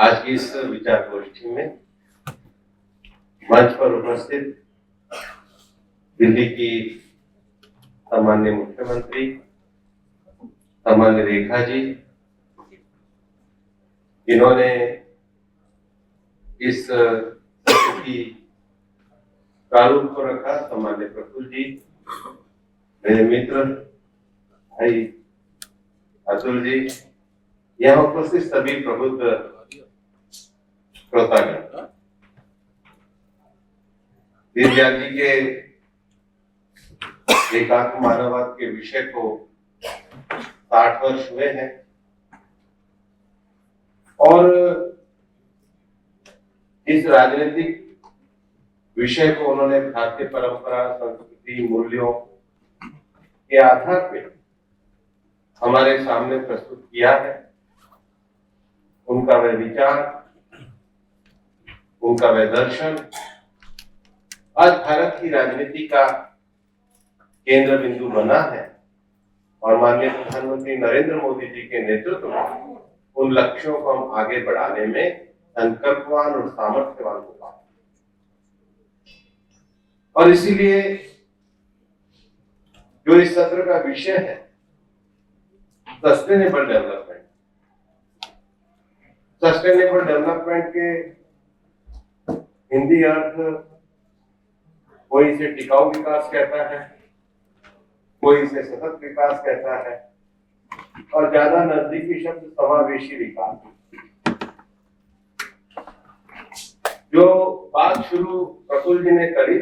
आज की इस विचार गोष्ठी में मंच पर उपस्थित दिल्ली की सम्माननीय मुख्यमंत्री सम्माननीय रेखा जी, इन्होंने इस सत्र की प्रारूप को रखा, सम्माननीय प्रफुल्ल जी, मेरे मित्र भाई अतुल जी, यहाँ उपस्थित सभी प्रबुद्ध श्रोतागण, दीनदयाल जी के एकात्म मानववाद के विषय को 60 वर्ष हुए हैं और इस राजनीतिक विषय को उन्होंने भारतीय परंपरा, संस्कृति, मूल्यों के आधार पे हमारे सामने प्रस्तुत किया है। उनका वह विचार, उनका वह दर्शन आज भारत की राजनीति का केंद्र बिंदु बना है और माननीय प्रधानमंत्री नरेंद्र मोदी जी के नेतृत्व में उन लक्ष्यों को हम आगे बढ़ाने में संकल्पवान और सामर्थ्यवान हो पाए। और इसीलिए जो इस सत्र का विषय है सस्टेनेबल डेवलपमेंट, सस्टेनेबल डेवलपमेंट के हिंदी अर्थ कोई इसे टिकाऊ विकास कहता है, कोई इसे सतत विकास कहता है और ज्यादा नजदीकी शब्द समावेशी विकास। जो बात शुरू प्रफुल्ल जी ने करी,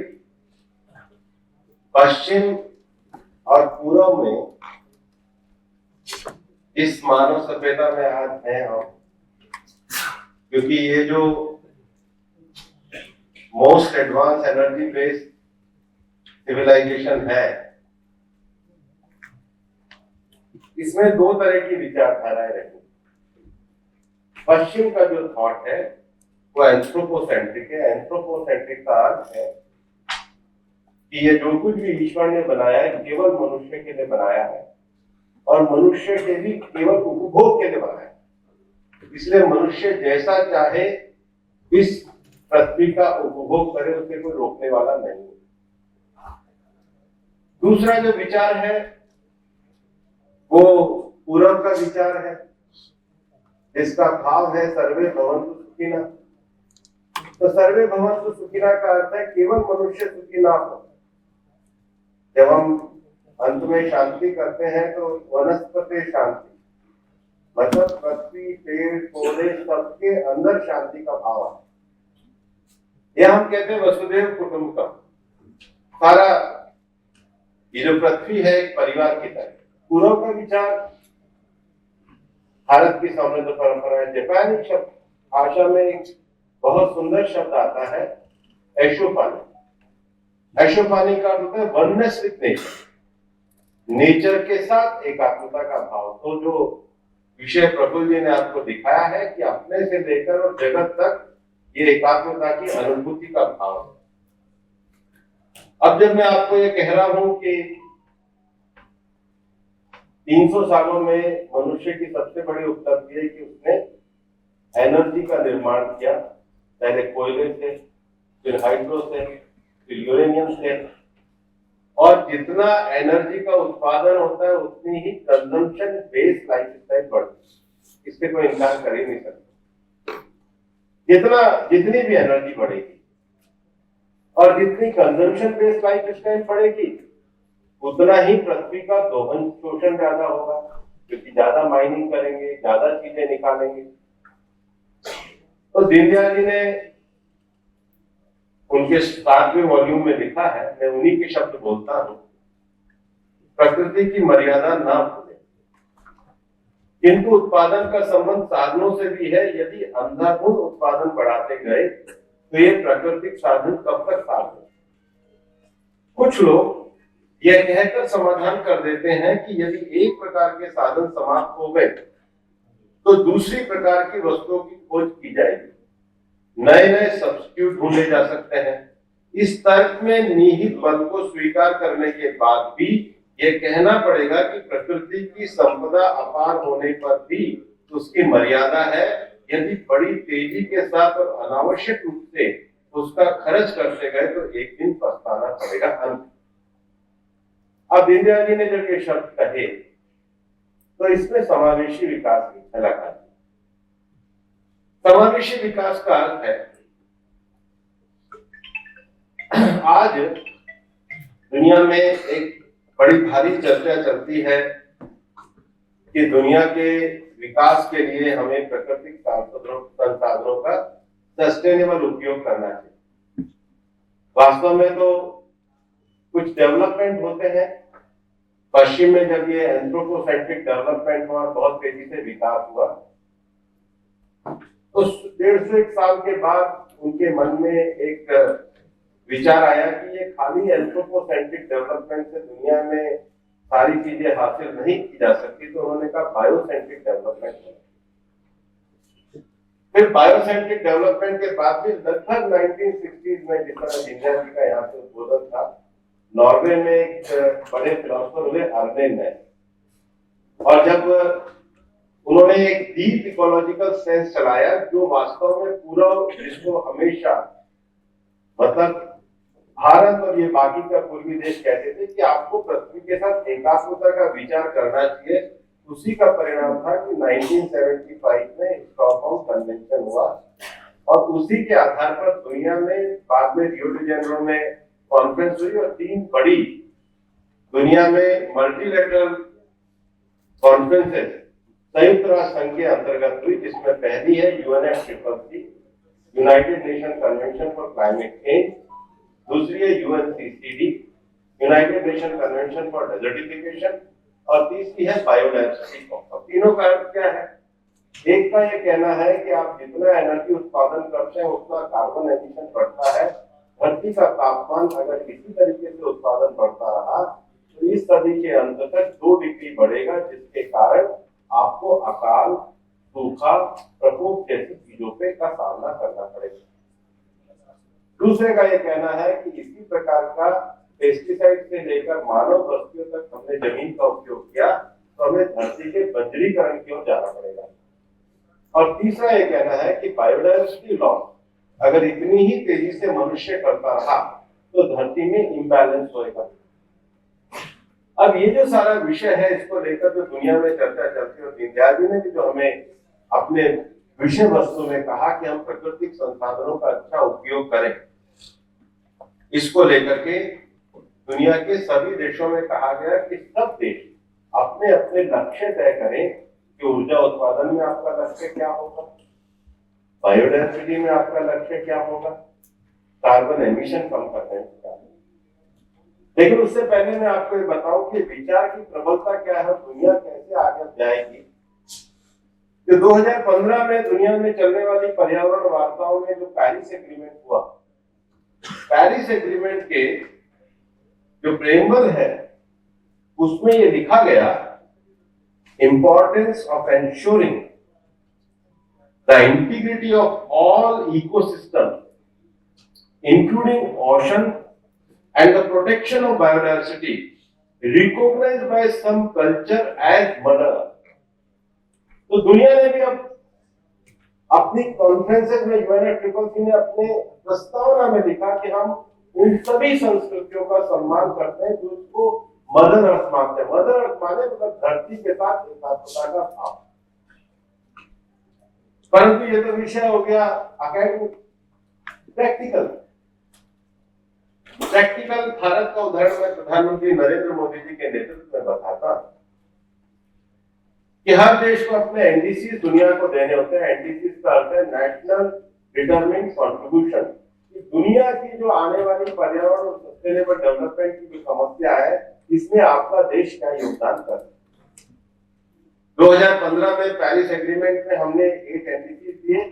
पश्चिम और पूर्व में इस मानव सभ्यता में आज हैं हम, क्योंकि ये जो most advance energy based civilization है, इसमें दो तरह की विचारधाराएं रही। पश्चिम का जो थॉट है वो एंथ्रोपोसेंट्रिक है। एंथ्रोपोसेंट्रिक का अर्थ है कि ये जो कुछ भी ईश्वर ने बनाया है केवल मनुष्य के लिए बनाया है और मनुष्य के भी केवल उपभोग के लिए बनाया है। इसलिए मनुष्य जैसा चाहे इस पृथ्वी का उपभोग करे, उसे कोई रोकने वाला नहीं। दूसरा जो विचार है वो पूर्व का विचार है, जिसका भाव है सर्वे भवन्तु सुखिनः। तो सर्वे भवन्तु सुखिनः का अर्थ है केवल मनुष्य सुखी ना हो। जब हम अंत में शांति करते हैं तो वनस्पति शांति, मतलब पृथ्वी, पेड़ पौधे सबके अंदर शांति का भाव है। यह हम कहते हैं वसुधैव कुटुंबकम। सारा ये जो पृथ्वी है एक परिवार की तरह। पूर्व का विचार भारत की समृद्ध परंपरा है। जापानी शब्द भाषा में एक बहुत सुंदर शब्द आता है एशोपानी। एशोपानी का अर्थ है वननेस विद नेचर, नेचर के साथ एकात्मता का भाव। तो जो विषय प्रफुल्ल जी ने आपको दिखाया है कि अपने से लेकर और जगत तक ये एकात्मता की अनुभूति का भाव है। अब जब मैं आपको ये कह रहा हूं कि 300 सालों में मनुष्य की सबसे बड़ी उपलब्धि है कि उसने एनर्जी का निर्माण किया, पहले कोयले से, फिर हाइड्रो से, फिर यूरेनियम से, और जितना एनर्जी का उत्पादन होता है उतनी ही कंजम्पशन बेस्ड लाइफस्टाइल बढ़ती है। इससे कोई इनकार कर ही नहीं सकता। जितनी भी एनर्जी बढ़ेगी और जितनी कंजम्पशन बेस्ड लाइफस्टाइल बढ़ेगी उतना ही पृथ्वी का दोहन शोषण ज्यादा होगा, क्योंकि ज्यादा माइनिंग करेंगे, ज्यादा चीजें निकालेंगे। तो दीनदयाल जी ने उनके 7वें वॉल्यूम में लिखा है, मैं उन्हीं के शब्द बोलता हूं, प्रकृति की मर्यादा ना भूलें, किंतु उत्पादन का संबंध साधनों से भी है। यदि अंधाधुंध उत्पादन बढ़ाते गए तो ये प्राकृतिक साधन कब तक साथ हैं। कुछ लोग यह कहकर समाधान कर देते हैं कि यदि एक प्रकार के साधन समाप्त हो गए तो दूसरी प्रकार की वस्तुओं की खोज की जाएगी, नए नए सब्स्टिट्यूट ढूंढे जा सकते हैं। इस तर्क में निहित बल को स्वीकार करने के बाद भी यह कहना पड़ेगा कि प्रकृति की संपदा अपार होने पर भी उसकी मर्यादा है, यदि बड़ी तेजी के साथ और अनावश्यक रूप से उसका खर्च करते गए तो एक दिन पछताना पड़ेगा। अंत अब दीनदयाल जी ने जब ये शब्द कहे तो इसमें समावेशी विकास की झलक आती। समावेशी विकास का अर्थ है, आज दुनिया में एक बड़ी भारी चर्चा चलती है कि दुनिया के विकास के लिए हमें प्राकृतिक संसाधनों का सस्टेनेबल उपयोग करना चाहिए। वास्तव में तो कुछ डेवलपमेंट होते हैं। पश्चिम में जब ये एंथ्रोपोसेंट्रिक डेवलपमेंट हुआ, बहुत तेजी से विकास हुआ, तो 150 साल के बाद उनके मन में एक विचार आया कि ये खाली एंथ्रोपोसेंट्रिक डेवलपमेंट से दुनिया में सारी चीजें हासिल नहीं की जा सकती, तो उन्होंने कहा बायोसेंट्रिक डेवलपमेंट। फिर बायोसेंट्रिक डेवलपमेंट के बाद भी लगभग 1960s में, जिस तरह दीनदयाल जी का यहाँ से उद्बोधन था, नॉर्वे में एक बड़े फिलोसोफर हुए अर्नेन, और जब उन्होंने एक डीप इकोलॉजिकल सेंस चलाया जो वास्तव में पूरा विश्व हमेशा, मतलब भारत और ये बाकी का पूर्वी देश कहते थे कि आपको पृथ्वी के साथ एकात्मता का विचार करना चाहिए, उसी का परिणाम था कि 1975 में स्टॉकहोम कन्वेंशन हुआ, और उसी के आधार पर दुनिया में बाद में रियो डी जेनेरो में कॉन्फ्रेंस हुई, और 3 बड़ी दुनिया में मल्टीलैटरल कॉन्फ्रेंसेस संयुक्त राष्ट्र संघ के अंतर्गत हुई, जिसमें पहली है UNFCCC, United nation convention for climate change, दूसरी है UNCCD, United nation convention for desertification, और तीसरी है बायोडायवर्सिटी कॉन्फ्रेंस। तीनों का अर्थ क्या है? एक का ये कहना है कि आप जितना एनर्जी उत्पादन करते हैं उतना कार्बन एमिशन बढ़ता है। धरती का तापमान अगर इसी तरीके से उत्पादन बढ़ता रहा तो इस सदी के अंत तक 2 डिग्री बढ़ेगा, जिसके कारण आपको अकाल, सूखा, प्रकोप जैसी चीजों पे का सामना करना पड़ेगा। दूसरे का यह कहना है कि इसी प्रकार का पेस्टिसाइड से लेकर मानव बस्तियों तक हमने जमीन का उपयोग किया तो हमें धरती के बंजरीकरण की ओर जाना पड़ेगा। और तीसरा यह कहना है कि बायोडायवर्सिटी लॉस अगर इतनी ही तेजी से मनुष्य करता रहा तो धरती में इम्बैलेंस होएगा। अब ये जो सारा विषय है, इसको लेकर जो दुनिया में चर्चा चलती है, और दीनदयाल जी ने भी जो हमें अपने विषय वस्तु में कहा कि हम प्राकृतिक संसाधनों का अच्छा उपयोग करें, इसको लेकर के दुनिया के सभी देशों में कहा गया कि सब देश अपने अपने लक्ष्य तय करें कि ऊर्जा उत्पादन में आपका लक्ष्य क्या होगा, बायोडायवर्सिटी में आपका लक्ष्य क्या होगा, कार्बन एमिशन कम करने का। लेकिन उससे पहले मैं आपको ये बताऊं कि विचार की प्रबलता क्या है, दुनिया कैसे आगे जाएगी। तो 2015 में दुनिया में चलने वाली पर्यावरण वार्ताओं में जो पेरिस एग्रीमेंट हुआ, पेरिस एग्रीमेंट के जो प्रेम्बल है उसमें ये लिखा गया, importance of ensuring the integrity of all ecosystem including ocean and the protection of biodiversity recognized by some culture as mother earth। तो दुनिया ने भी अब अपनी कॉन्फ्रेंसेस में UNFCCC ने अपने प्रस्तावना में लिखा कि हम उन सभी संस्कृतियों का सम्मान करते हैं जो उसको मदर अर्थ मानते हैं। मदर अर्थ माने मतलब धरती के साथ एकात्मता का भाव। परंतु ये तो विषय हो गया अकेडमिक। प्रैक्टिकल भारत का उदाहरण मैं प्रधानमंत्री नरेंद्र मोदी जी के नेतृत्व में बताता कि हर देश को अपने एनडीसी दुनिया को देने होते हैं। एनडीसी का अर्थ है नेशनल डिटरमिन्ड कंट्रीब्यूशन। दुनिया की जो आने वाली पर्यावरण और सस्टेनेबल डेवलपमेंट की जो समस्या है, इसमें आपका देश क्या योगदान कर रहा है। 2015 में पेरिस एग्रीमेंट में हमने 8 एनडीसी दिए,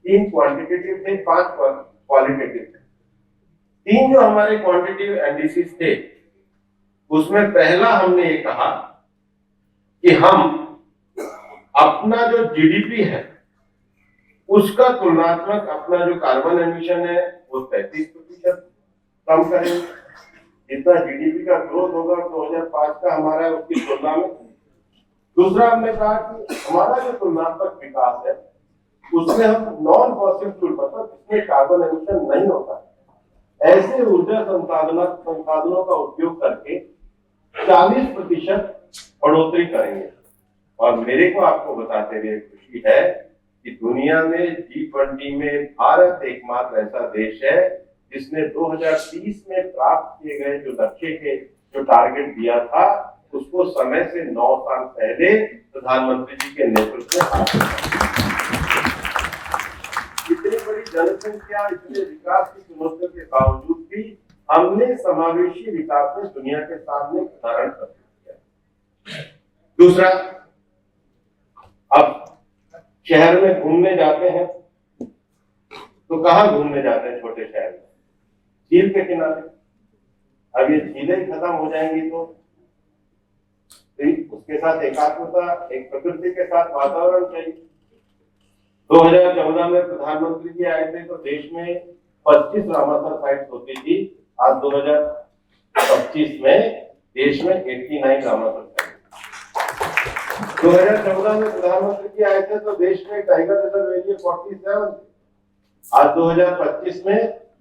3 क्वांटिटेटिव थे, 5 क्वालिटेटिव थे। 3 जो हमारे क्वांटिटेटिव एनडीसीज थे, उसमें पहला हमने ये कहा कि हम अपना जो जीडीपी है उसका तुलनात्मक अपना जो कार्बन एमिशन है वो 33% कम करेंगे। जितना जीडीपी का ग्रोथ होगा 2005 का हमारा उसकी तुलना में। दूसरा हमने कहा कि हमारा जो तुलनात्मक विकास है उसमें हम नॉन फॉसिल फ्यूल मतलब जिसमें कार्बन एमिशन नहीं होता, ऐसे ऊर्जा संसाधनों का उपयोग करके 40% बढ़ोतरी करेंगे। और मेरे को आपको बताते हुए खुशी है कि दुनिया में G20 में भारत एकमात्र ऐसा देश है जिसने 2030 में प्राप्त किए गए जो लक्ष्य के जो टारगेट दिया था उसको समय से 9 साल पहले प्रधानमंत्री जी के नेतृत्व में हासिल किया। इतनी बड़ी जनसंख्या, इतने विकास की चुनौतियों के बावजूद भी हमने समावेशी विकास में दुनिया के सामने उदाहरण प्रस्तुत किया। दूसरा, अब शहर में घूमने जाते हैं तो कहाँ घूमने जाते हैं? छोटे शहर में, झील के किनारे। अब ये झीलें खत्म हो जाएंगी तो उसके साथ एकात्मता, एक प्रकृति के साथ वातावरण चाहिए। 2014 में प्रधानमंत्री जी आए थे तो देश में 25 रामासर साइट्स होती थी। आज 2025 में देश में 89 रामासर साइट्स। 2014 में प्रधानमंत्री जी आए थे तो देश में टाइगर रिजर्व एरिया 47 थे। आज 2025 में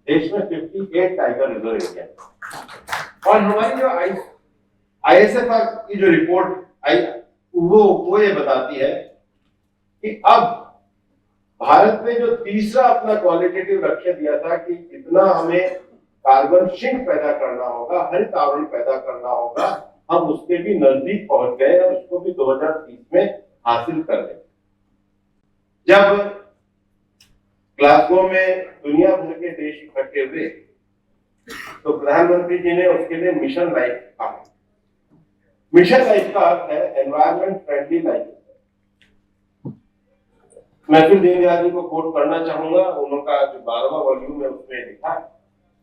देश में 58 टाइगर रिजर्व एरिया। और हमारी जो ISFR की जो रिपोर्ट आई वो ये बताती है कि अब भारत ने जो तीसरा अपना क्वालिटेटिव लक्ष्य दिया था कि इतना हमें कार्बन सिंक पैदा करना होगा, हरित आवरण पैदा करना होगा, हम उसके भी नजदीक पहुंच गए और उसको भी 2030 में हासिल कर लें। जब ग्लासगो में दुनिया भर के देश इकट्ठे हुए तो प्रधानमंत्री जी ने उसके लिए मिशन लाइफ कहा। मिशन लाइफ का अर्थ है एनवायरमेंट फ्रेंडली लाइफ। मैं फिर दीनदयाल जी को कोट करना चाहूंगा, उनका जो 12वां वॉल्यूम है उसमें लिखा है,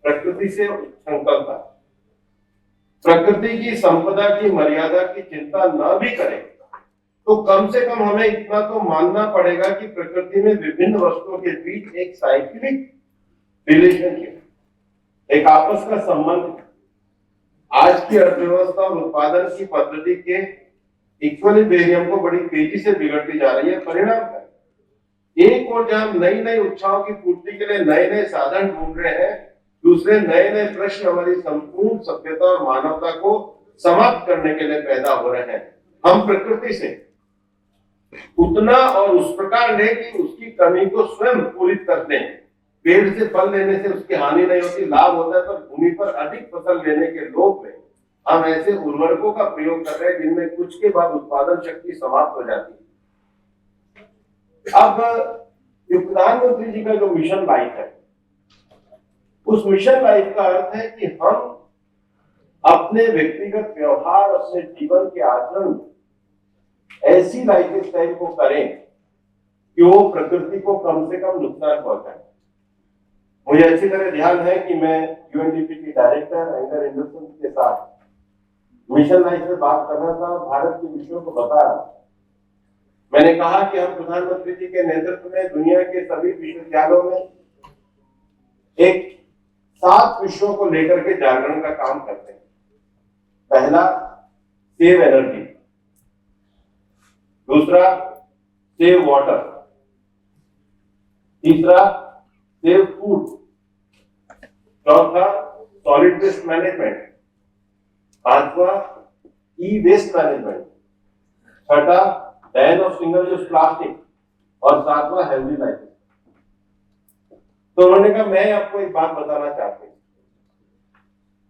प्रकृति से संकल्प, प्रकृति की संपदा की मर्यादा की चिंता न भी करें तो कम से कम हमें इतना तो मानना पड़ेगा कि प्रकृति में विभिन्न वस्तुओं के बीच एक साइक्लिक रिलेशनशिप, एक आपस का संबंध आज की अर्थव्यवस्था और उत्पादन की पद्धति के इक्विलिब्रियम को बड़ी तेजी से बिगड़ती जा रही है। परिणाम है एक और जहां नई नई इच्छाओं की पूर्ति के लिए नए नए साधन ढूंढ रहे हैं, दूसरे नए नए प्रश्न हमारी संपूर्ण सभ्यता और मानवता को समाप्त करने के लिए पैदा हो रहे हैं। हम प्रकृति से उतना और उस प्रकार लें कि उसकी कमी को स्वयं पूरित कर दें। पेड़ से फल लेने से उसकी हानि नहीं होती, लाभ होता है, पर भूमि पर अधिक फसल लेने के लोभ में हम ऐसे उर्वरकों का प्रयोग कर रहे हैं जिनमें कुछ के बाद उत्पादन शक्ति समाप्त हो जाती है। अब जो प्रधानमंत्री जी का जो मिशन लाइफ है, उस मिशन लाइफ का अर्थ है कि हम अपने व्यक्तिगत व्यवहार, अपने जीवन के आचरण ऐसी लाइफ स्टाइल को करें कि वो प्रकृति को कम से कम नुकसान पहुंचाए। मुझे अच्छी तरह ध्यान है कि मैं UNDP की डायरेक्टर एंगर एंडरसन के साथ मिशन लाइफ में बात कर रहा था और भारत के विषयों को बता रहा था। मैंने कहा कि हम प्रधानमंत्री जी के नेतृत्व में दुनिया के सभी विश्वविद्यालयों में एक 7 विषयों को लेकर के जागरण का काम करते हैं। पहला, सेव एनर्जी। दूसरा, सेव वाटर। तीसरा, सेव फूड। चौथा, सॉलिड वेस्ट मैनेजमेंट। पांचवा, ई वेस्ट मैनेजमेंट। छठा, ban of single use plastic. और सातवां, हेल्दी लाइफ। तो उन्होंने कहा मैं आपको एक बात बताना चाहती हूं,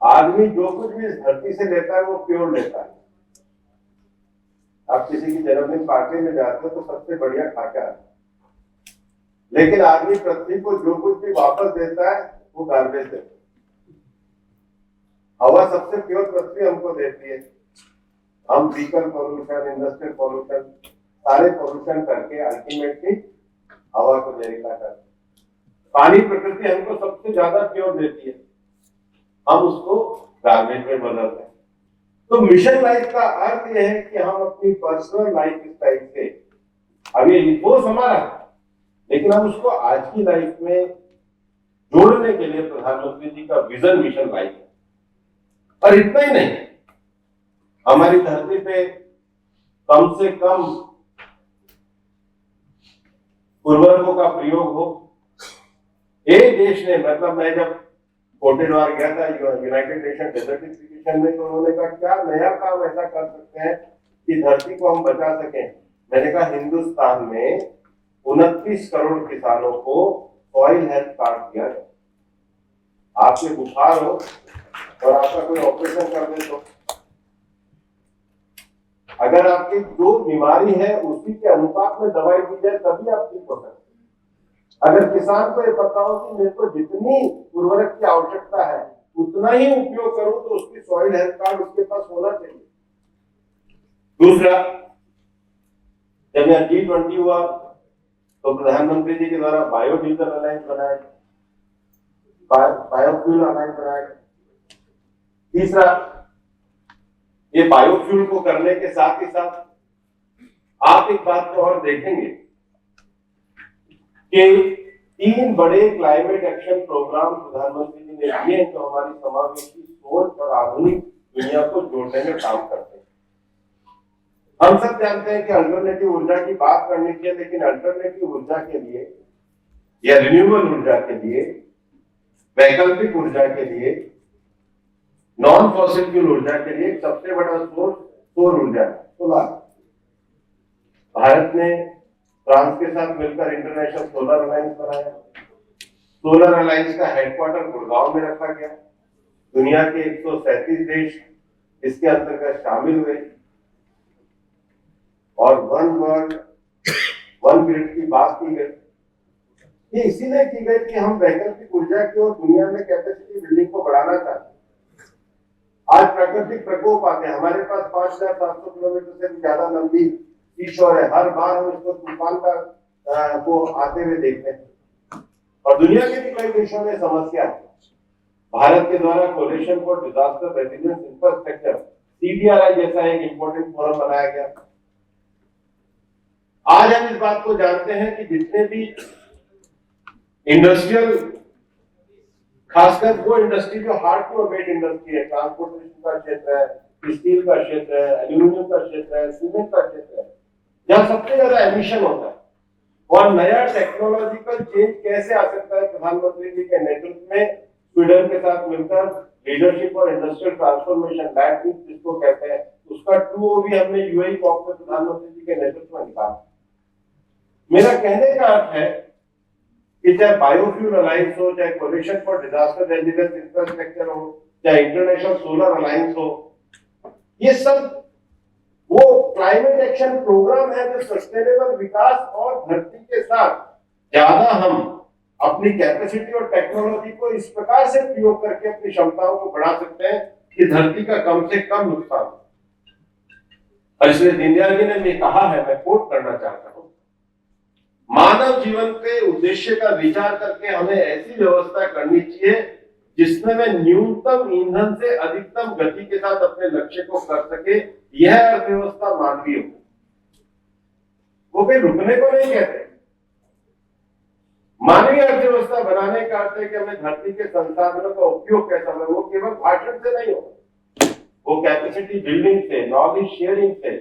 आदमी जो कुछ भी इस धरती से लेता है वो प्योर लेता है। आप किसी की जन्मदिन पार्टी में जाते हो तो सबसे बढ़िया खा के आते, लेकिन आदमी पृथ्वी को जो कुछ भी वापस देता है वो गार्बेज देता है। हवा सबसे प्योर पृथ्वी हमको देती है। हम व्हीकल पॉल्यूशन, इंडस्ट्रियल पॉल्यूशन, सारे पॉल्यूशन करके अल्टीमेटली हवा को जहरीला करते। पानी प्रकृति हमको सबसे ज्यादा प्योर देती है, हम उसको गार्बेज में बदलते हैं। तो मिशन लाइफ का अर्थ यह है कि हम अपनी पर्सनल लाइफ स्टाइल से, अब ये वो हमारा है, लेकिन हम उसको आज की लाइफ में जोड़ने के लिए प्रधानमंत्री जी का विजन मिशन लाइफ है। और इतना ही नहीं, हमारी धरती पे कम से कम उर्वरकों का प्रयोग हो। एक देश ने, मतलब मैं जब कोटेडवार गया था यूनाइटेड नेशन डेजर्टिफिकेशन में, तो उन्होंने कहा क्या नया काम ऐसा कर सकते हैं कि धरती को हम बचा सकें। मैंने कहा हिंदुस्तान में 29 करोड़ किसानों को सॉइल हेल्थ कार्ड दिया जाए। आपके बुखार हो और आपका कोई ऑपरेशन कर दे, तो अगर आपकी जो बीमारी है उसी के अनुपात में दवाई दी जाए तभी आप ठीक हो सकते। अगर किसान को ये पता हो कि मेरे को जितनी उर्वरक की आवश्यकता है उतना ही उपयोग करूं, तो उसकी सॉइल हेल्थ कार्ड उसके पास होना चाहिए। दूसरा, जब यहां G20 हुआ तो प्रधानमंत्री जी के द्वारा बायोडीजल अलायंस बनाया गया, बायोफ्यूल अलायंस बनाया गया। तीसरा, ये बायोफ्यूल को करने के साथ ही साथ आप एक बात को और देखेंगे कि 3 बड़े क्लाइमेट एक्शन प्रोग्राम प्रधानमंत्री जी ने दिए हैं जो हमारी समावेशी सोच और आधुनिक दुनिया को जोड़ने में काम करते हैं। हम सब जानते हैं कि अल्टरनेटिव ऊर्जा की बात करनी चाहिए, लेकिन अल्टरनेटिव ऊर्जा के लिए या रिन्यूएबल ऊर्जा के लिए, वैकल्पिक ऊर्जा के लिए, नॉन फॉसिल फ्यूल ऊर्जा के लिए सबसे बड़ा सोर्स सौर ऊर्जा है, सोलर। भारत ने फ्रांस के साथ मिलकर इंटरनेशनल सोलर अलायंस बनाया। सोलर अलायंस का हेडक्वार्टर गुड़गांव में रखा गया। दुनिया के 137 देश इसके अंतर्गत शामिल हुए और वन वर्ल्ड वन ग्रिड की बात की गई। ये इसीलिए की गई कि हम वैकल्पिक ऊर्जा की और दुनिया में कैपेसिटी बिल्डिंग को बढ़ाना चाहते हैं। आज प्राकृतिक प्रकोप आते हैं, हमारे पास 5700 किलोमीटर से भी ज्यादा लंबी सीशोर है। हर बार हम इसको तूफान का को आते हुए देखते हैं और दुनिया के भी कई देशों में समस्या है। भारत के द्वारा coalition for disaster resilience infrastructure CDRI जैसा एक इंपॉर्टेंट फोरम बनाया गया। आज हम इस बात को जानते हैं कि जितने भी इंडस्ट्रियल, खासकर वो इंडस्ट्री जो हार्ड टू अबेट इंडस्ट्री है, ट्रांसपोर्टेशन का क्षेत्र है, स्टील का क्षेत्र है, एल्यूमिनियम का क्षेत्र है, सीमेंट का क्षेत्र है, जहां सबसे ज्यादा एमिशन होता है, और नया टेक्नोलॉजिकल चेंज कैसे आ सकता है। प्रधानमंत्री जी के नेतृत्व में स्वीडन के साथ मिलकर लीडरशिप और इंडस्ट्रियल ट्रांसफॉर्मेशन लैब जिसको कहते हैं, उसका 2 भी हमने UAE कॉप में प्रधानमंत्री जी के नेतृत्व में निकाला। मेरा कहने का अर्थ है कि चाहे बायोफ्यूल अलायंस हो, चाहे coalition for disaster resilience infrastructure हो, चाहे इंटरनेशनल सोलर अलायंस हो, ये सब वो क्लाइमेट एक्शन प्रोग्राम है जो सस्टेनेबल विकास और धरती के साथ ज्यादा हम अपनी कैपेसिटी और टेक्नोलॉजी को इस प्रकार से प्रयोग करके अपनी क्षमताओं को बढ़ा सकते हैं कि धरती का कम से कम नुकसान हो। और इसलिए दीनदयाल जी ने भी कहा है, मैं कोट करना चाहता हूं, मानव जीवन के उद्देश्य का विचार करके हमें ऐसी व्यवस्था करनी चाहिए जिसमें मैं न्यूनतम ईंधन से अधिकतम गति के साथ अपने लक्ष्य को कर सके। यह अर्थव्यवस्था मानवीय हो, वो कोई रुकने को नहीं कहते। मानवीय अर्थव्यवस्था बनाने का अर्थ है कि हमें धरती के संसाधनों का उपयोग कैसा हो, वो केवल भाषण से नहीं हो, वो कैपेसिटी बिल्डिंग से, नॉलेज शेयरिंग से।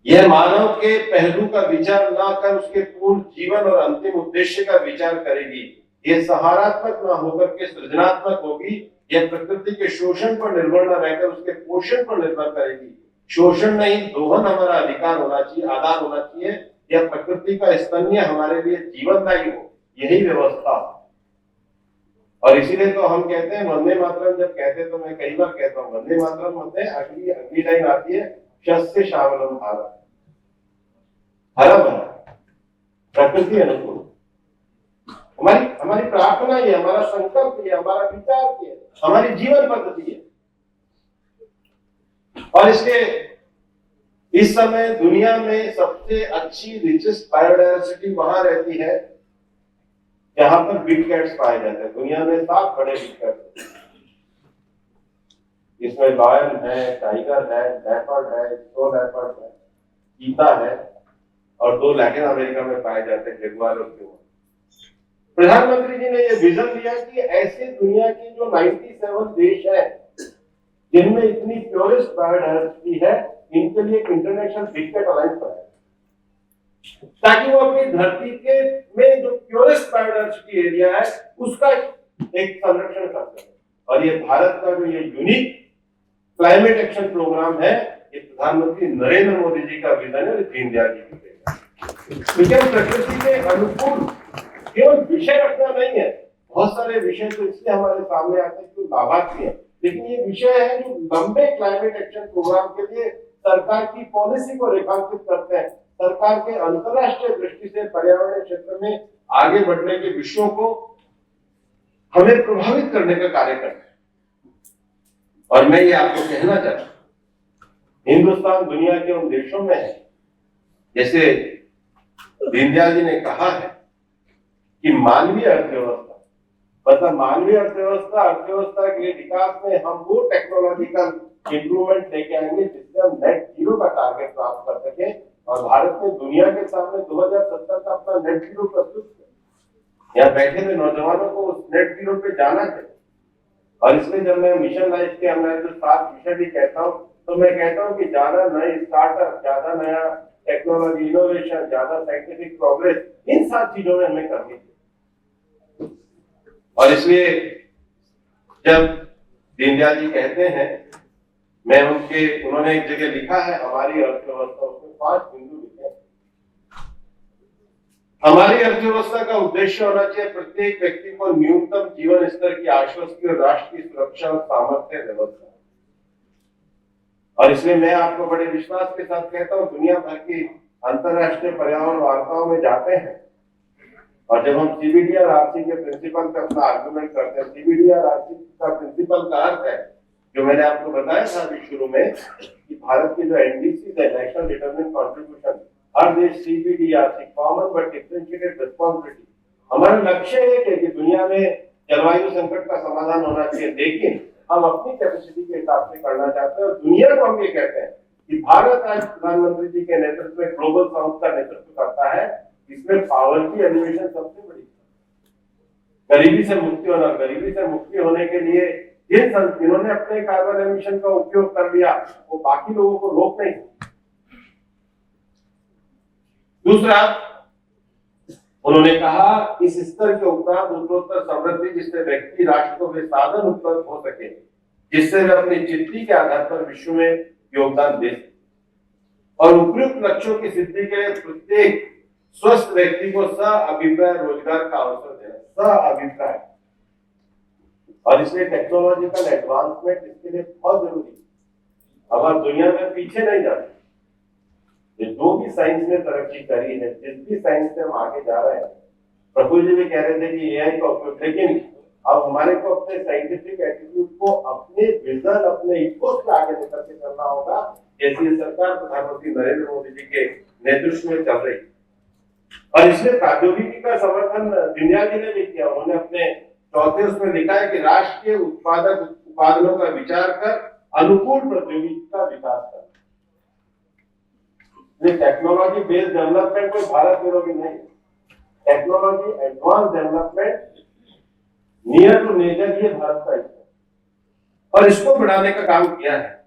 यह मानव के पहलू का विचार ना कर उसके पूर्ण जीवन और अंतिम उद्देश्य का विचार करेगी। यह सहारात्मक ना होकर के सृजनात्मक होगी। यह प्रकृति के शोषण पर निर्भर न रहकर उसके पोषण पर निर्भर करेगी। शोषण नहीं, दोहन हमारा अधिकार होना चाहिए, आधार होना चाहिए। यह प्रकृति का स्तन्य हमारे लिए जीवनदायी हो, यही व्यवस्था। और इसीलिए तो हम कहते हैं वंदे मातरम, जब कहते हैं तो मैं कई बार कहता हूँ वंदे मातरम होते हैं, अगली लाइन आती है शस्य श्यामलम भारत, हरा भरा, प्रकृति अनुकूल। हमारी प्रार्थना ये, हमारा संकल्प ये, हमारा विचार ये, हमारी जीवन पद्धति है। और इसके इस समय दुनिया में सबसे अच्छी रिचेस्ट बायोडायवर्सिटी वहां रहती है जहां पर बिग कैट्स पाए जाते हैं। दुनिया में 7 बड़े बिग कैट्स, इसमें लायन है, टाइगर है, लेपर्ड है, स्नो लेपर्ड है, चीता है, और 2 लैटिन अमेरिका में पाए जाते हैं, जगुआर और क्यूमा। प्रधानमंत्री जी ने यह विजन दिया कि ऐसे दुनिया की जो 97 देश है जिनमें इतनी प्योरेस्ट बायोडायवर्सिटी है, इनके लिए एक इंटरनेशनल बिग कैट अलायंस बनाया। ताकि वो अपनी धरती के में जो प्योरेस्ट बायोडाइवर्सिटी एरिया है उसका एक संरक्षण कर सके। और ये भारत का जो ये यूनिक क्लाइमेट एक्शन प्रोग्राम है, ये प्रधानमंत्री नरेंद्र मोदी जी का विजन है और दीनदयाल जी की प्रकृति के अनुकूल केवल विषय रखना नहीं है। बहुत सारे विषय तो इसलिए हमारे सामने आते हैं जो लाभार्थी है, लेकिन ये विषय है जो लंबे क्लाइमेट एक्शन प्रोग्राम के लिए सरकार की पॉलिसी को रेखांकित करते हैं, सरकार के अंतरराष्ट्रीय दृष्टि से पर्यावरण क्षेत्र में आगे बढ़ने के विषयों को हमें प्रभावित करने का कार्य करते हैं। और मैं ये आपको कहना चाहता हूं, हिंदुस्तान दुनिया के उन देशों में है, जैसे दीनदयाल जी ने कहा है कि मानवीय अर्थव्यवस्था, मतलब मानवीय अर्थव्यवस्था के लिए विकास में हम वो टेक्नोलॉजिकल इंप्रूवमेंट लेके आएंगे जिससे हम नेट जीरो का टारगेट प्राप्त कर सके। और भारत ने दुनिया के सामने 2070 का अपना नेट जीरो प्रस्तुत किया। यहाँ बैठे हुए नौजवानों को उस नेट जीरो पे जाना चाहिए। और इसमें जब मैं मिशन लाइफ के अंदर जो 7 विषय भी कहता हूँ, तो मैं कहता हूँ कि ज्यादा नए स्टार्टअप, ज्यादा नया टेक्नोलॉजी इनोवेशन, ज्यादा साइंटिफिक प्रोग्रेस, इन 7 चीजों में हमें करनी चाहिए। और इसलिए जब दीनदयाल जी कहते हैं, मैं उन्होंने एक जगह लिखा है हमारी अर्थव्यवस्था, उसमें 5 बिंदु लिखे हैं। हमारी अर्थव्यवस्था का उद्देश्य होना चाहिए प्रत्येक व्यक्ति को न्यूनतम जीवन स्तर की आश्वस्ति और राष्ट्र की सुरक्षा और सामर्थ्य व्यवस्था। और इसलिए मैं आपको बड़े विश्वास के साथ कहता हूं, दुनिया भर की अंतरराष्ट्रीय पर्यावरण वार्ताओं में जाते हैं और जब हम CBDRRC के प्रिंसिपल पे अपना आर्गुमेंट करते हैं, CBDRRC का प्रिंसिपल का अर्थ है, जो मैंने आपको बताया था अभी शुरू में, कि भारत की जो NDC है, नेशनल डिटरमिन्ड कंट्रीब्यूशन, हर देश CBDRC, common but differentiated responsibility. हमारा लक्ष्य एक है कि दुनिया में जलवायु संकट का समाधान होना चाहिए, लेकिन हम अपनी कैपेसिटी के हिसाब से करना चाहते हैं। और दुनिया को हम ये कहते हैं कि भारत आज प्रधानमंत्री जी के नेतृत्व में ग्लोबल साउथ का नेतृत्व करता है, इसमें पावर्टी एलिवेशन सबसे बड़ी, गरीबी से मुक्ति होना। गरीबी से मुक्ति होने के लिए जिन्होंने अपने कार्बन एमिशन का उपयोग कर लिया, वो बाकी लोगों को रोक नहीं। दूसरा, उन्होंने कहा इस स्तर के उपरांत उत्तरोत्तर समृद्धि, जिससे व्यक्ति राष्ट्र को वे साधन उपलब्ध हो सके जिससे वे अपनी चिट्ठी के आधार पर विश्व में योगदान दे सके। और उपयुक्त लक्ष्यों की सिद्धि के लिए प्रत्येक स्वस्थ व्यक्ति को सह-अभिप्राय रोजगार का अवसर देना, सह-अभिप्राय। और इसलिए टेक्नोलॉजिकल एडवांसमेंट इसके लिए बहुत जरूरी है। अब आप दुनिया में पीछे नहीं जाते, जो भी साइंस ने तरक्की करी है, जिस भी साइंस से हम आगे जा रहे हैं, प्रभु जी भी कह रहे थे कि AI का उपयोग, लेकिन अब हमारे को अपने साइंटिफिक एटीट्यूड को अपने विजन, अपने इथोस से आगे लेकर के करना होगा, जैसी ये सरकार प्रधानमंत्री नरेंद्र मोदी जी के नेतृत्व में चल रही। और इसमें प्रौद्योगिकी का समर्थन दीनदयाल जी ने भी किया। उन्होंने अपने चौथे उसमें लिखा है कि राष्ट्र के उत्पादनों का विचार कर अनुकूल प्रौद्योगिकी का विकास कर। टेक्नोलॉजी बेस्ड डेवलपमेंट कोई भारत विरोधी नहीं, technology advance development near to nature, ये भारत का हिस्सा है और इसको बढ़ाने का काम किया है।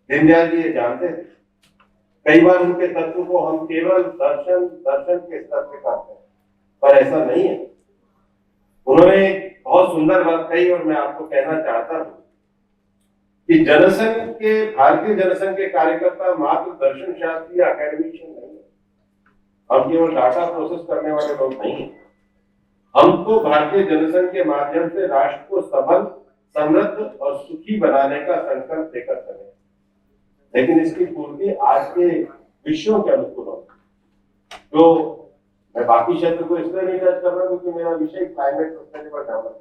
दीनदयाल जी ये जानते थे। कई बार उनके तत्व को हम केवल दर्शन के स्तर पे करते हैं, पर ऐसा नहीं है। उन्होंने एक बहुत सुंदर बात कही और मैं आपको कहना चाहता हूं कि जनसंघ के, भारतीय जनसंघ के कार्यकर्ता मात्र दर्शन शास्त्री या एकेडमिशियन नहीं है, हम केवल डाटा प्रोसेस करने वाले लोग नहीं है। हमको भारतीय जनसंघ के माध्यम से राष्ट्र को सबल, समृद्ध और सुखी बनाने का संकल्प लेकर चले, लेकिन इसकी पूर्ति आज के विषयों के अनुकूल हो। जो मैं बाकी क्षेत्र को इसलिए नहीं टच कर रहा क्योंकि मेरा विषय क्लाइमेट सस्टेनेबल डेवलपमेंट।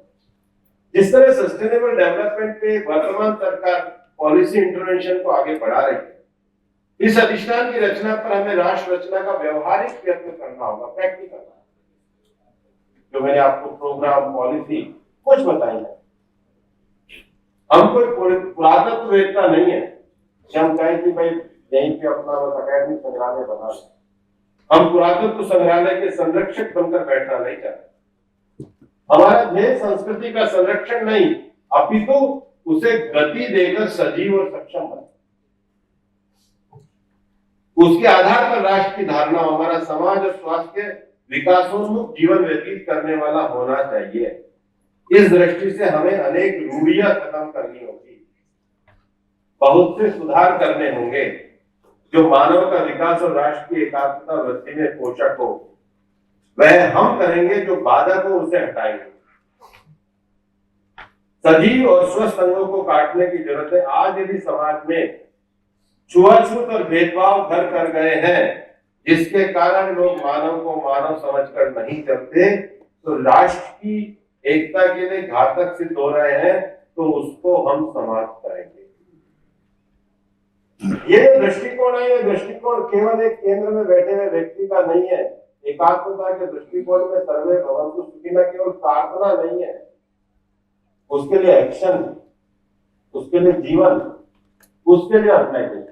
जिस तरह सस्टेनेबल डेवलपमेंट पे वर्तमान सरकार पॉलिसी इंटरवेंशन को आगे बढ़ा रही है, इस अधिष्ठान की रचना पर हमें राष्ट्र रचना का व्यवहारिक प्रयत्न करना होगा, प्रैक्टिकल। जो मैंने आपको प्रोग्राम, पॉलिसी कुछ बताई है, हम कोई पुरातत्ववेत्ता नहीं है कि हम कहें कि भाई यहीं पे अपना अकेडमिक संग्रहालय बना। हम पुरातत्व संग्रहालय के संरक्षक बनकर बैठना नहीं चाहते। हमारा ध्येय संस्कृति का संरक्षण नहीं, अपितु उसे गति देकर सजीव और सक्षम बने, उसके आधार पर राष्ट्र की धारणा हमारा समाज और स्वास्थ्य विकासोन्मुख जीवन व्यतीत करने वाला होना चाहिए। इस दृष्टि से हमें अनेक रूढ़ियां खत्म करनी होगी, बहुत से सुधार करने होंगे जो मानव का विकास और राष्ट्र की एकात्मता वृद्धि में पोषक हो। वह हम करेंगे जो बाधक हो उसे हटाएंगे। सजीव और स्वस्थ अंगों को काटने की जरूरत है। आज यदि समाज में छुआछूत और भेदभाव घर कर गए हैं, जिसके कारण लोग मानव को मानव समझकर नहीं चलते, तो राष्ट्र की एकता के लिए घातक सिद्ध हो रहे हैं, तो उसको हम समाप्त करेंगे। ये जो दृष्टिकोण है, ये दृष्टिकोण केवल एक केंद्र में बैठे हुए व्यक्ति का नहीं है। एकात्मता के दृष्टिकोण में सर्वे भवन्तु सुखिनः केवल प्रार्थना नहीं है, उसके लिए एक्शन, उसके लिए जीवन, उसके लिए अप्लाइकेशन।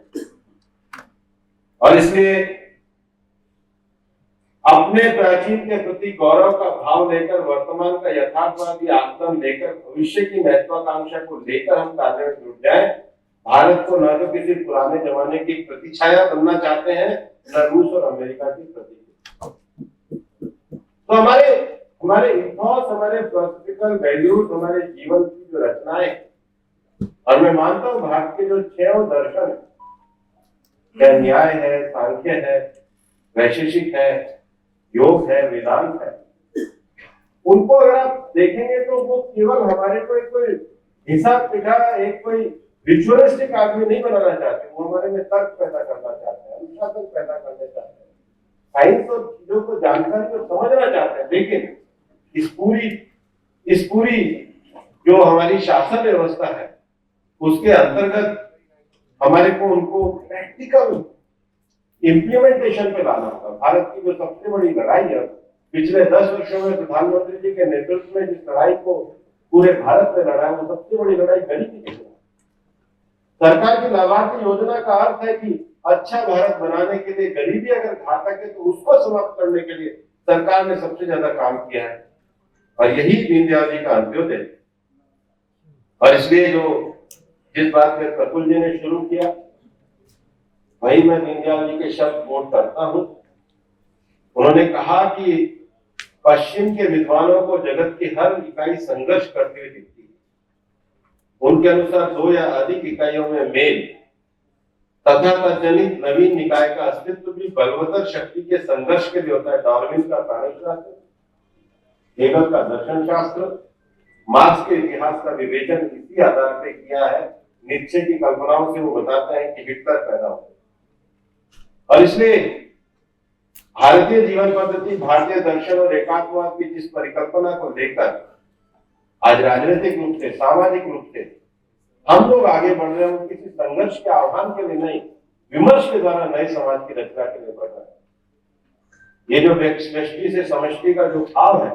और इसलिए अपने प्राचीन के प्रति गौरव का भाव लेकर, वर्तमान का यथार्थवादी आकलन लेकर, भविष्य की महत्वाकांक्षा को लेकर हम कार्य में जुट जाएं। भारत को न तो किसी पुराने जमाने की प्रतिछाया बनना चाहते हैं, न रूस और अमेरिका की प्रति। तो हमारे इथॉस, हमारे फिलॉसफिकल वैल्यूज, हमारे जीवन की जो रचनाएं, और मैं मानता हूं भारत के जो 6 दर्शन है, क्या न्याय है, सांख्य है, वैशेषिक है, योग है, वेदांत है, उनको अगर आप देखेंगे तो वो केवल हमारे को एक कोई हिसाब पिठा, एक कोई रिचुअलिस्टिक आदमी नहीं बनाना चाहते। वो हमारे में तर्क पैदा करना चाहते हैं, अनुशासन पैदा करना चाहते हैं, साइंस और चीजों को जानकारी को समझना चाहते हैं। लेकिन इस पूरी जो हमारी शासन व्यवस्था है, उसके अंतर्गत हमारे को उनको प्रैक्टिकल इम्प्लीमेंटेशन पे लाना होगा। भारत की जो सबसे बड़ी लड़ाई है पिछले 10 वर्षों में, प्रधानमंत्री जी के नेतृत्व में जिस लड़ाई को पूरे भारत में लड़ा है, वो सबसे बड़ी लड़ाई गरीबी की है। सरकार की लाभार्थी योजना का अर्थ है कि अच्छा भारत बनाने के लिए गरीबी अगर घातक है तो उसको समाप्त करने के लिए सरकार ने सबसे ज्यादा काम किया है, और यही दीनदयाल जी का अंत्योदय। और इसलिए जिस बात पे प्रफुल्ल जी ने शुरू किया, वही मैं दीनदयाल जी के शब्द कोट करता हूं। उन्होंने कहा कि पश्चिम के विद्वानों को जगत की हर इकाई संघर्ष करती हुई दिखती है। उनके अनुसार 2 या अधिक इकाइयों में मेल तथा तजनित नवीन निकाय का अस्तित्व भी बलवत्तर शक्ति के संघर्ष के लिए होता है। डार्विन का प्राणिशास्त्र, हेगल का दर्शन शास्त्र, मार्क्स के इतिहास का विवेचन इसी आधार पर किया है। नीचे की कल्पनाओं से वो बताते हैं कि हिटलर पैदा हुए। और इसलिए भारतीय जीवन पद्धति, भारतीय दर्शन और एकात्मवाद की जिस परिकल्पना को लेकर आज राजनीतिक रूप से, सामाजिक रूप से हम लोग आगे बढ़ रहे हैं, किसी संघर्ष के आह्वान के लिए नहीं, विमर्श के द्वारा नए समाज की रचना के लिए बढ़ रहा है। ये जो व्यष्टि से समष्टि का जो भाव है,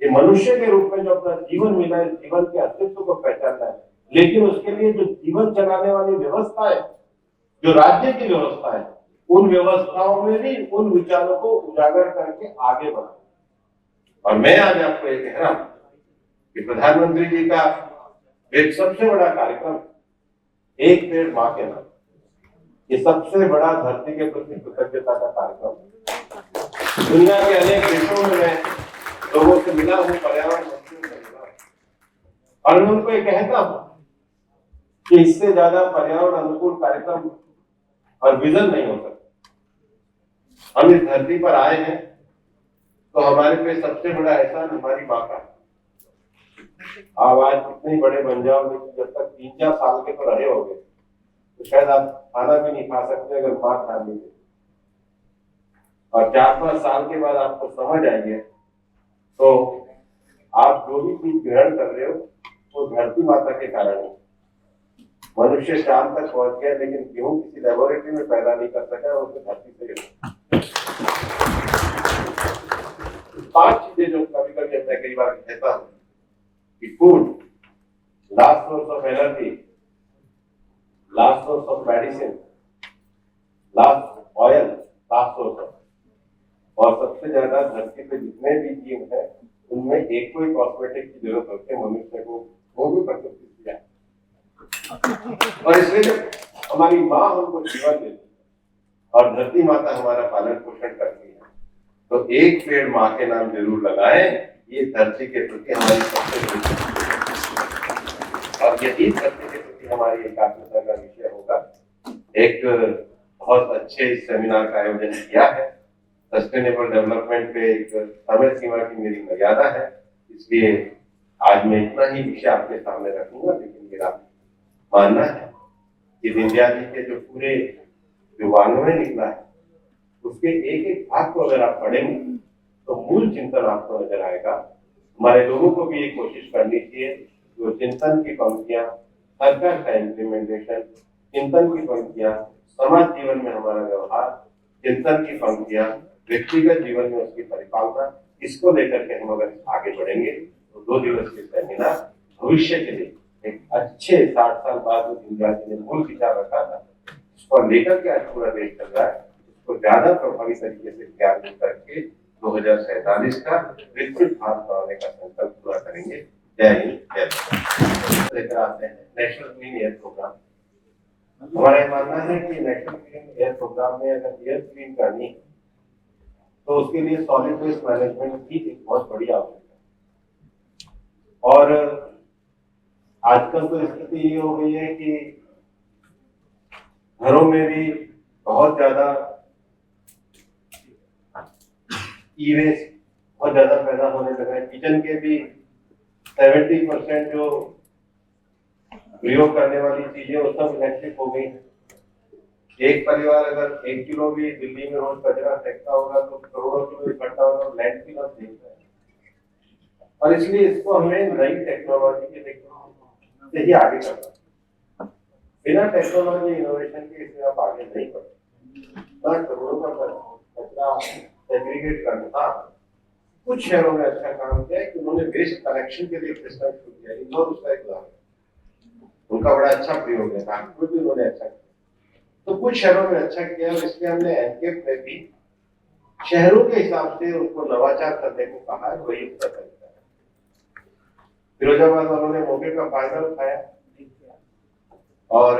ये मनुष्य के रूप में जो अपना जीवन मिला है, जीवन के अस्तित्व को पहचानना है। लेकिन उसके लिए जो जीवन चलाने वाली व्यवस्था है, जो राज्य की व्यवस्था है, उन व्यवस्थाओं में भी उन विचारों को उजागर करके आगे बढ़ा। और मैं आज आपको ये कह रहा हूं कि प्रधानमंत्री जी का एक सबसे बड़ा कार्यक्रम, एक पेड़ मां के नाम, ये सबसे बड़ा धरती के प्रति कृतज्ञता का कार्यक्रम। दुनिया के अनेक देशों में मैं लोगों से मिला हूं, पर्यावरण मंत्रियों से मिला हूं, और मैं उनको ये कहता हूं कि इससे ज्यादा पर्यावरण अनुकूल कार्यक्रम और विजन नहीं हो सकता। हम इस धरती पर आए हैं तो हमारे पे सबसे बड़ा एहसान हमारी माँ का। आप आज कितने बड़े बन जाओ, लेकिन जब तक 3-4 साल के तो रहे होंगे तो शायद आप खाना भी नहीं खा सकते अगर माँ खा लीजिए। और 4-5 साल के बाद आपको समझ आएगी तो आप जो भी चीज ग्रहण कर रहे हो वो धरती माता के कारण है। मनुष्य चांद तक पहुंच गया, लेकिन गेहूं किसी लेबोरेटरी में पैदा नहीं कर सका, उसे धरती से 5 चीजें जो कभी कभी मैं कई बार कहता हूं कि food, last source of energy, last source of medicine, last oil, last source of, और सबसे ज्यादा धरती पे जितने भी जीव हैं उनमें एक कोई कॉस्मेटिक की जरूरत होती है मनुष्य को, वो भी प्रकृति से है। और इसलिए जब हमारी माँ हमको जीवन देती है, और धरती माता हमारा पालन पोषण करती है। तो एक पेड़ माँ के नाम जरूर लगाएं, ये धरती के प्रति हमारी सबसे बड़ी, और यही धरती के प्रति हमारी एकात्मता का विषय होगा। एक बहुत अच्छे सेमिनार का आयोजन किया है। सस्टेनेबल डेवलपमेंट पे एक समय सीमा की मेरी मर्यादा है, इसलिए आज मैं इतना ही विषय आपके सामने रखूंगा। लेकिन मेरा मानना है कि दीनदयाल जी के जो पूरे जो वाङ्मय निकला है, उसके एक एक भाग को अगर आप पढ़ेंगे तो मूल चिंतन आपको नजर आएगा। हमारे लोगों को भी ये कोशिश करनी चाहिए, जो चिंतन की पंक्तियां, सरकार का इम्प्लीमेंटेशन, चिंतन की पंक्तियां, समाज जीवन में हमारा व्यवहार, चिंतन की पंक्तियां, व्यक्तिगत जीवन में उसकी परिपालना, इसको लेकर के हम अगर आगे बढ़ेंगे तो 2 दिवसीय सेमिनार भविष्य के लिए एक अच्छे 60 साल बाद जो दीनदयाल जी ने मूल विचार रखा था, उसको लेकर के आज पूरा देश चल रहा है, उसको ज्यादा प्रभावी तरीके से कार्यान्वित करके 2047 का विकसित भारत बनाने का संकल्प पूरा करेंगे। जय हिंद, जय भारत। लेकर आते हैं नेशनल क्लीन एयर प्रोग्राम। हमारा ये मानना है कि नेशनल क्लीन एयर प्रोग्राम में अगर एयर क्लीन करनी है तो उसके लिए सॉलिड वेस्ट मैनेजमेंट की एक बहुत बड़ी आवश्यकता है। और आजकल तो स्थिति ये हो गई है कि घरों में भी बहुत ज्यादा ई वेस्ट बहुत ज्यादा पैदा होने लगा है। किचन के भी 70% जो प्रयोग करने वाली चीजें वो सब इलेक्ट्रिक हो गई। एक परिवार अगर 1 किलो भी दिल्ली में रोज कचरा फेंकता होगा तो करोड़ों किलो इकट्ठा होगा, लैंडफिल अब देखता है। और इसलिए इसको हमें नई टेक्नोलॉजी के से ही आगे करना। बिना टेक्नोलॉजी इनोवेशन के इसमें आप आगे नहीं बढ़, करोड़ों का कचरा सेग्रीगेट करना। कुछ शहरों में अच्छा काम किया है कि उन्होंने वेस्ट कलेक्शन के लिए सिस्टम शुरू किया। इंदौर उसका एक उदाहरण, उनका बड़ा अच्छा प्रयोग है, नागपुर भी उन्होंने अच्छा किया। तो कुछ शहरों में अच्छा किया और इसलिए हमने एनकेप में भी शहरों के हिसाब से उनको नवाचार करने को कहा है। वही उसका तरीका है। फिरोजाबाद वालों ने मौके का फायदा उठाया और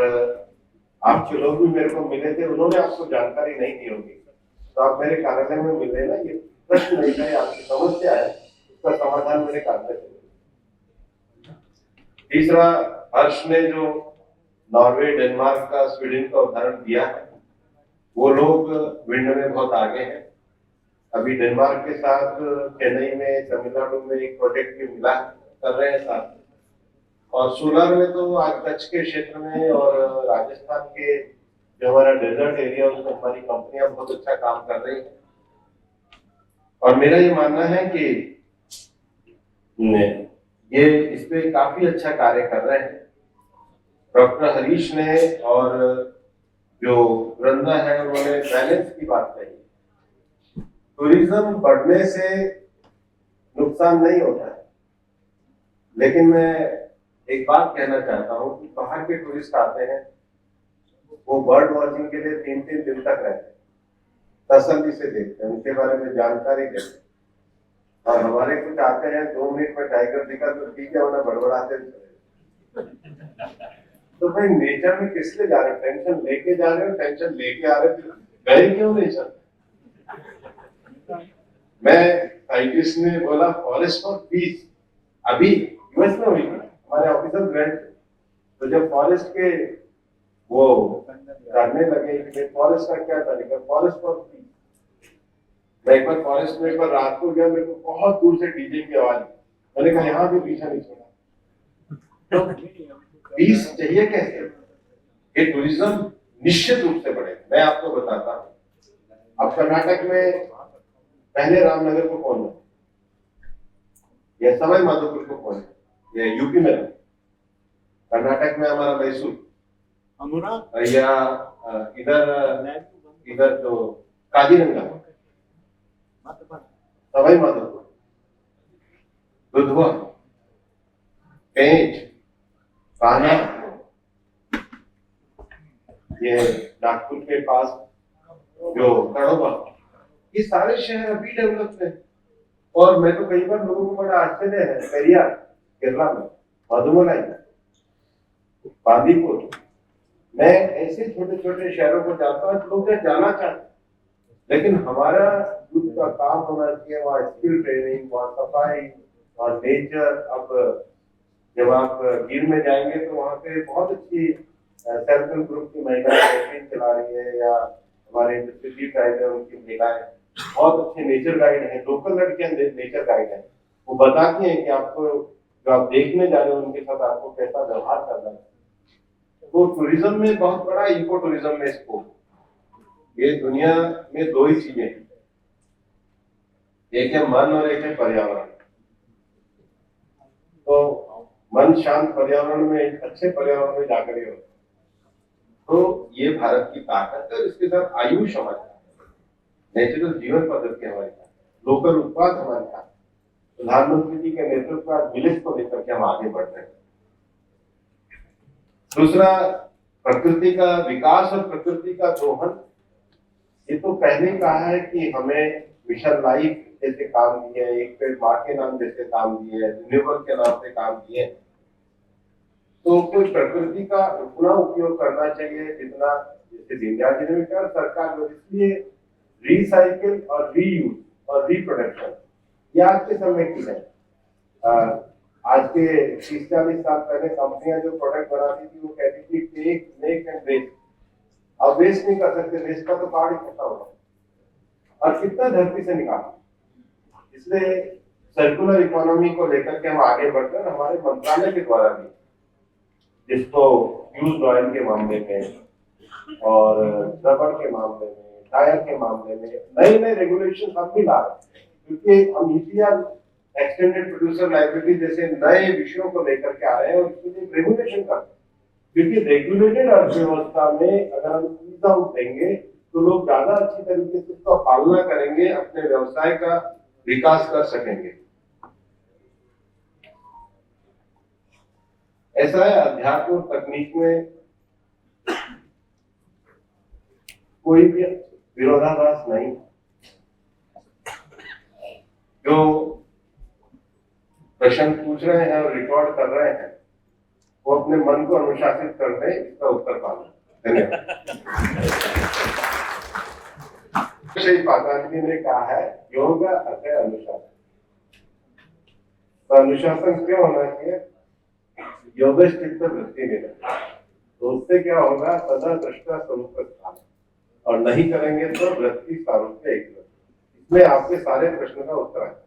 आपके लोग भी मेरे को मिले थे, उन्होंने आपको जानकारी नहीं दी होगी तो आप मेरे कार्यालय में मिल लेना। ये प्रश्न नहीं है, आपकी समस्या है, उसका समाधान मेरे कार्यालय से। तीसरा, हर्ष ने जो नॉर्वे, डेनमार्क का, स्वीडन का उदाहरण दिया है, वो लोग विंड में बहुत आगे हैं। अभी डेनमार्क के साथ चेन्नई में, तमिलनाडु में एक प्रोजेक्ट भी मिला कर रहे हैं साथ। और सोलर में तो आज कच्छ के क्षेत्र में और राजस्थान के जो हमारा डेजर्ट एरिया उसमें हमारी कंपनियां बहुत अच्छा काम कर रही हैं। और मेरा ये मानना है कि ये इस पे काफी अच्छा कार्य कर रहे हैं। डॉक्टर हरीश ने और जो वृंदा है उन्होंने बैलेंस की बात कही। टूरिज्म बढ़ने से नुकसान नहीं होता है, लेकिन मैं एक बात कहना चाहता हूं कि बाहर के टूरिस्ट आते हैं, वो बर्ड वॉचिंग के लिए 3-3 दिन तक रहते हैं, तसल्ली से देखते हैं, उनके बारे में जानकारी देते हैं। और हमारे कुछ आते हैं 2 मिनट में टाइगर दिखा तो ठीक है, वरना बड़बड़ाते तो भाई नेचर में किस लिए जा रहे हो? टेंशन लेके जा रहे हो, टेंशन लेके आ रहे हो, गए क्यों नेचर? मैं साइंटिस्ट ने बोला फॉरेस्ट फॉर पीस, अभी यूएस में हुई हमारे ऑफिसर गए, तो जब फॉरेस्ट के वो करने लगे कि फॉरेस्ट का क्या तरीका, फॉरेस्ट फॉर पीस। मैं एक बार फॉरेस्ट में एक बार रात को गया, मेरे को बहुत दूर से डीजे की आवाज, मैंने कहा यहाँ भी पीछा नहीं छोड़ा। तो पीस चाहिए कैसे? ये टूरिज्म निश्चित रूप से बढ़े। मैं आपको बताता हूँ, अब कर्नाटक में पहले रामनगर को कौन है, या सवाई माधोपुर को कौन है, या यूपी में कर्नाटक में हमारा मैसूर, या इधर तो काजीरंगा, सवाई माधोपुर, दुधवा, पेंच, कान्हा, ये नागपुर के पास जो कड़ोबा, ये सारे शहर अभी डेवलप है। और मैं तो कई बार लोगों को बड़ा आश्चर्य है, पेरियार केरला में, मधुमलाई, बांदीपुर, मैं ऐसे छोटे छोटे शहरों को जाता हूँ, लोग जाना चाहते हैं, लेकिन हमारा खुद का काम होना चाहिए, वहाँ स्किल ट्रेनिंग, वहाँ सफाई, वहाँ नेचर। अब जब आप गिर में जाएंगे तो वहाँ पे बहुत अच्छी सेल्फ हेल्प ग्रुप की महिलाएं कैंटीन चला रही है, या हमारे जो सिटी ट्राइब है उनकी महिलाएं बहुत अच्छे नेचर गाइड है, लोकल लड़कियां नेचर गाइड है। वो बताती हैं कि आपको जो आप देखने जा रहे हो उनके साथ आपको कैसा व्यवहार करना है। तो टूरिज्म में बहुत बड़ा इको टूरिज्म में स्कोप। ये दुनिया में दो ही चीजें हैं, एक है मन और एक है पर्यावरण। तो मन शांत पर्यावरण में, एक अच्छे पर्यावरण में जाकर ही होता है। तो ये भारत की ताकत है, और इसके साथ आयुष हमारे साथ, नेचुरल जीवन पद्धति हमारे साथ, लोकल उत्पाद हमारे साथ। प्रधानमंत्री जी के नेतृत्व में मिलेट्स को लेकर के हम आगे बढ़ रहे हैं। दूसरा, प्रकृति का विकास और प्रकृति का दोहन। ये तो पहले कहा है कि हमें मिशन लाइफ जैसे काम दिए, एक पेड़ माँ के नाम जैसे काम दिए, रिन्यूएबल के नाम से काम दिए। तो कोई प्रकृति का उतना उपयोग करना चाहिए जितना, जैसे दीनदयाल जी ने भी कहा, सरकार को। इसलिए रिसाइकिल और रीयूज और रिप्रोडक्शन ये आज के समय की है। आज के 30-40 साल पहले कंपनियां जो प्रोडक्ट बनाती थी वो कहती थी टेक, मेक एंड वेस्ट। अब वेस्ट नहीं कर सकते, वेस्ट का तो कार्ड इकट्ठा होगा और कितना धरती से निकाला। इसलिए सर्कुलर इकोनॉमी को लेकर के हम आगे बढ़ते हैं। हमारे मंत्रालय के द्वारा भी, जिसको यूज ऑयल के मामले में और रबड़ के मामले में, टायर के मामले में नए नए रेगुलेशन हम भी ला रहे हैं, क्योंकि हम ईपीआर एक्सटेंडेड प्रोड्यूसर लायबिलिटी जैसे नए विषयों को लेकर के आ रहे हैं और इसके लिए रेगुलेशन करते हैं। क्योंकि रेगुलेटेड अर्थव्यवस्था में अगर हम ईज आउट देंगे तो लोग ज्यादा अच्छी तरीके से उसका पालना करेंगे, अपने व्यवसाय का विकास कर सकेंगे। ऐसा है, अध्यात्म और तकनीक में कोई भी विरोधाभास नहीं। जो प्रश्न पूछ रहे हैं और रिकॉर्ड कर रहे हैं वो अपने मन को अनुशासित कर दें, इसका उत्तर पाना। धन्यवाद। श्री पातंजलि ने कहा है योग अर्थ है अनुशासन। तो अनुशासन क्या होना चाहिए? योग चित्त वृत्ति में, तो उससे क्या होगा? सदा दृष्टा स्वरूप स्थान, और नहीं करेंगे तो वृत्ति सारूप्य एक। इसमें आपके सारे प्रश्न का उत्तर है।